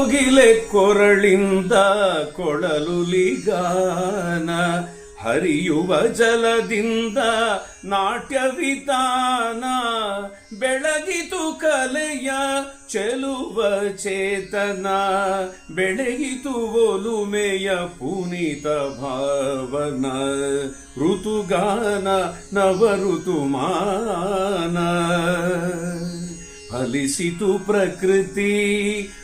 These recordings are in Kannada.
ಕೋಗಿಲೆ ಕೊರಳಿಂದ ಕೊಳಲುಲಿಗಾನ, ಹರಿಯುವ ಜಲದಿಂದ ನಾಟ್ಯವಿತಾನ, ಬೆಳಗಿತು ಕಲೆಯ ಚೆಲುವ ಚೇತನ, ಬೆಳಗಿತು ಒಲುಮೆಯ ಪುನೀತ ಭಾವನ, ಋತುಗಾನ ನವಋತುಮಾನ, ಫಲಿಸಿತು ಪ್ರಕೃತಿ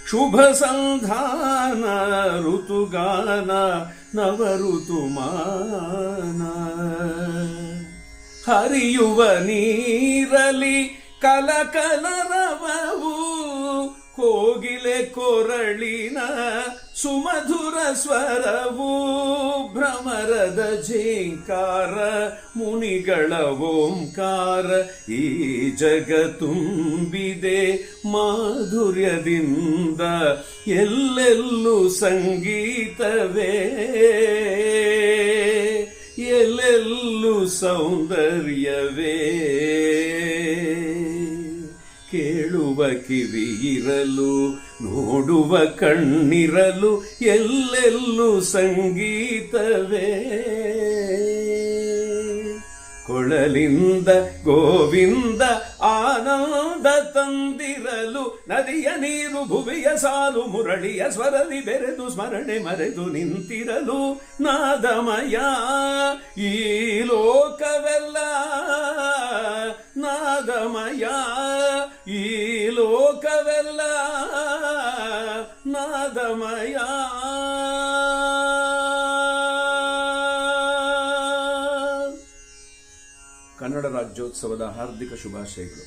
ಶುಭ ಸಂಧಾನ, ಋತುಗಾನ ನವಋತುಮಾನ. ಹರಿಯುವ ನೀರಲಿ ಕಲಕಲರವವು, ಕೋಗಿಲೆ ಕೊರಳಿನ ಸುಮಧುರ ಸ್ವರವು, ಭ್ರಮರದ ಝೇಂಕಾರ ಮುನಿಗಳ ಓಂಕಾರ, ಈ ಜಗತ್ತುಂಬಿದೆ ಮಾಧುರ್ಯದಿಂದ, ಎಲ್ಲೆಲ್ಲೂ ಸಂಗೀತವೇ, ಎಲ್ಲೆಲ್ಲೂ ಸೌಂದರ್ಯವೇ. ಕೇಳುವ ಕಿವಿಯಿರಲು, ನೋಡುವ ಕಣ್ಣಿರಲು, ಎಲ್ಲೆಲ್ಲೂ ಸಂಗೀತವೇ. ಕೊಳಲಿಂದ ಗೋವಿಂದ ಆನಂದ ತಂದಿರಲು, ನದಿಯ ನೀರು ಭುವಿಯ ಸಾಲು ಮುರಳಿಯ ಸ್ವರಲಿ ಬೆರೆದು ಸ್ಮರಣೆ ಮರೆದು ನಿಂತಿರಲು, ನಾದಮಯ ಈ ಲೋಕವೆಲ್ಲ, ನಾದಮಯ ಈ ಲೋಕವೆಲ್ಲ, ನಾದಮಯ. ಕನ್ನಡ ರಾಜ್ಯೋತ್ಸವದ ಹಾರ್ದಿಕ ಶುಭಾಶಯಗಳು.